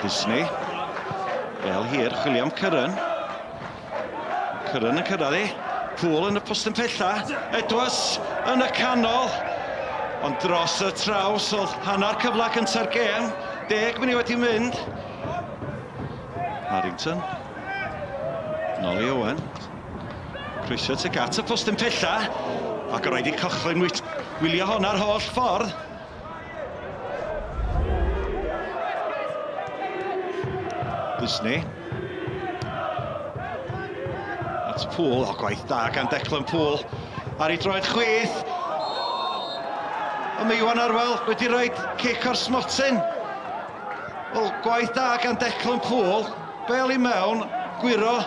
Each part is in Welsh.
Disney. Bel hir, chwilio am Cyrryn. Cyrryn yn cyrraedd i. Pŵl yn y postyn pella. Edwards yn y canol. Ond dros y traws oedd hanner cyfle cynta'r gêm. 10 munud wedi mynd. Harrington. Nôl i Owen. Croeso tuag at y postyn pella. Ac roedd i cychwyn wylio hwnna'r holl ffordd. Disney. At Pŵl. O, gwaith da gan Declan Pŵl. Ar ei droed chwith. A mae Iwan Arwel wedi rhoi cic o'r smotyn. Wel, gwaith da gan Declan Pŵl. Bel i mewn. Gwiro.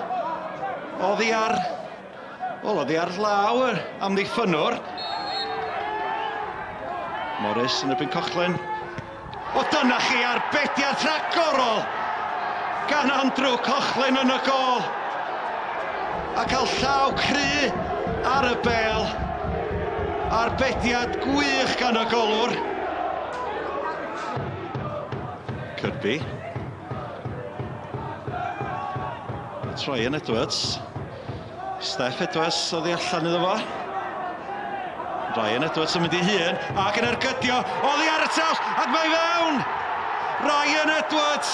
Oddi ar law am ddiffynwr. Morris yn erbyn Coughlin. O, dyna chi arbediad rhagorol gan Andrew Coughlin yn y gôl. A cael llaw cry ar y bel. Arbediad gwych gan y golwr. Kirby. Ryan Edwards. Steph Edwards oedd i allan iddo fo. Ryan Edwards yn mynd i hun, ac yn ergydio, oedd i ar y traws, ac mae fewn! Ryan Edwards!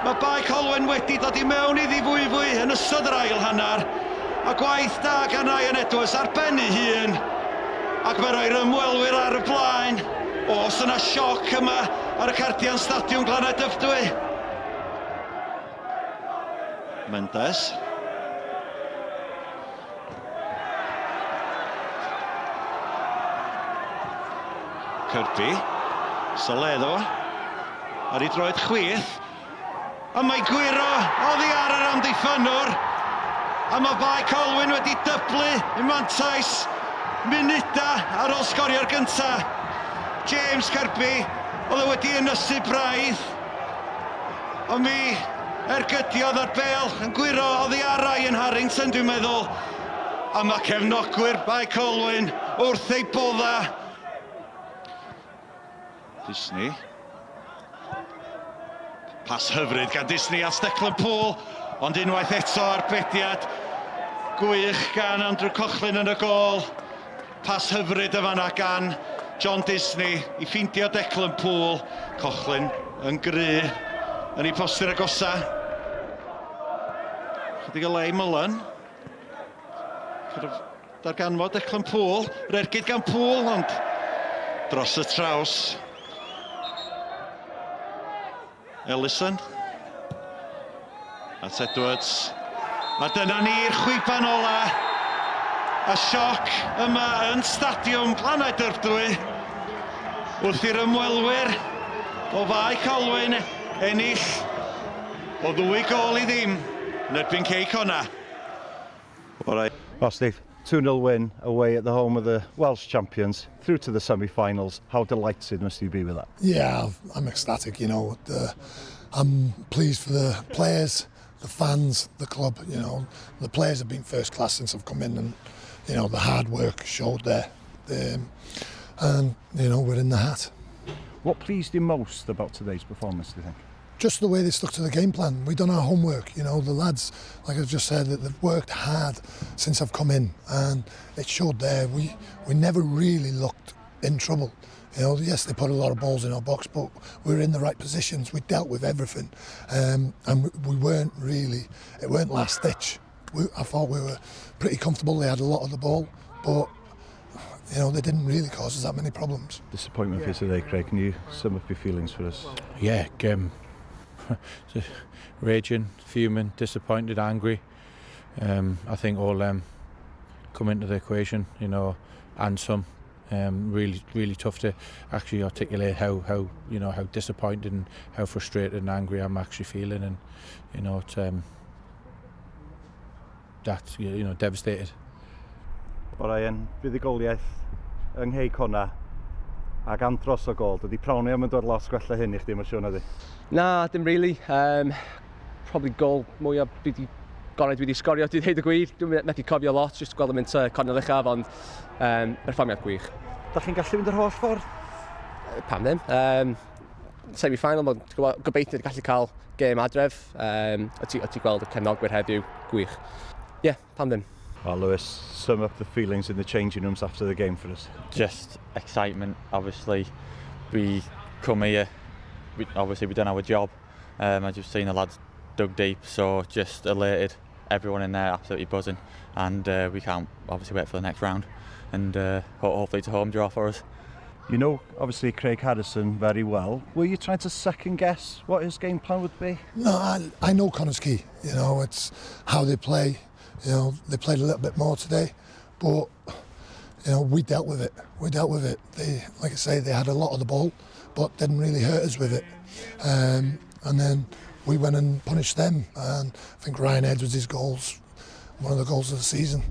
Mae Bae Colwyn wedi dod i mewn iddi fwy yn ystod yr ail hanner. A gwaith da gan Ryan Edwards ar ben ei hun. Ac mae rhoi'r ymwelwyr ar y blaen. Os yna sioc yma ar y cardiau Stadiwm Glaned Dyfrdwy. Mendes. Kirby. Soleddo. Ar ei droed chwith. A mae Gwiro oddi ar yr amddiffynwr. A mae Bae Colwyn wedi dyblu i mantais munuda ar ôl sgorio'r gynta. James Kirby oedd wedi ynysu braidd. Ond mi ergydiodd ar bel yn Gwiro oddi ar Ryan Harrington, dwi'n meddwl. A mae cefnogwyr Bae Colwyn wrth ei bodda. Disney. Pas hyfryd gan Disney at Declan Pŵl, ond unwaith eto arbediad gwych gan Andrew Coughlin yn y gôl. Pas hyfryd y fanna gan John Disney i ffeindio Declan Pŵl. Coughlin yn gry yn ei postyn agosa. Chydig o le i Mullen. Darganfod Declan Pŵl, rergyd gan Pŵl, ond dros y traws. Ellison. At Edwards. A dyna ni'r chwiban ola. A sioc yma yn Stadiwm Glaned Dyfrdwy. Wrth i'r ymwelwyr o Bae Colwyn ennill o 2 gôl i ddim yn erbyn Cei Connah. All right. Oh, Steve, 2-0 win away at the home of the Welsh champions, through to the semi-finals. How delighted must you be with that? Yeah, I'm ecstatic, you know. I'm pleased for the players, the fans, the club, you know. The players have been first class since I've come in, and, you know, the hard work showed there. And, you know, we're in the hat. What pleased you most about today's performance, do you think? Just the way they stuck to the game plan. We've done our homework, you know, the lads, like I've just said, that they've worked hard since I've come in, and it showed there. We never really looked in trouble. You know, yes, they put a lot of balls in our box, but we were in the right positions. We dealt with everything, and we weren't really, it weren't last ditch. I thought we were pretty comfortable. They had a lot of the ball, but, you know, they didn't really cause us that many problems. Disappointment for you today, Craig. Can you sum up your feelings for us? Yeah, raging, fuming, disappointed, angry. I think all come into the equation, you know, and some. Really tough to actually articulate how you know, how disappointed and how frustrated and angry I'm actually feeling, and you know, that, you know, devastated. All right, and fuddugoliaeth yng Cei Connah ac andros o gol. Dydi prawni am yn dod lot gwella hyn I chdi, mae'n siŵr na di? Na, dim really. Probably gol mwyaf goned wedi sgorio, dwi'n dweud y gwir. Dwi'n methu cofio lot, jyst gweld yn mynd cornel uchaf, ond perfformiad gwych. Da chi'n gallu fynd yr holl ffordd? Pam ddim. semi-final, mae'n gobeithio gallu cael gêm adref. A ti gweld y cefnogwyr heddiw, gwych. Yeah, pam ddim. Well, Lewis, sum up the feelings in the changing rooms after the game for us. Just excitement, obviously. We come here, we've done our job. As you've seen, the lads dug deep, so just elated. Everyone in there absolutely buzzing, and we can't obviously wait for the next round, and hopefully it's a home draw for us. You know, obviously, Craig Harrison very well. Were you trying to second guess what his game plan would be? No, I know Connah's key. You know, it's how they play. You know, they played a little bit more today, but you know, we dealt with it. They, like I say, they had a lot of the ball, but didn't really hurt us with it. And then we went and punished them. And I think Ryan Edwards' goals, one of the goals of the season.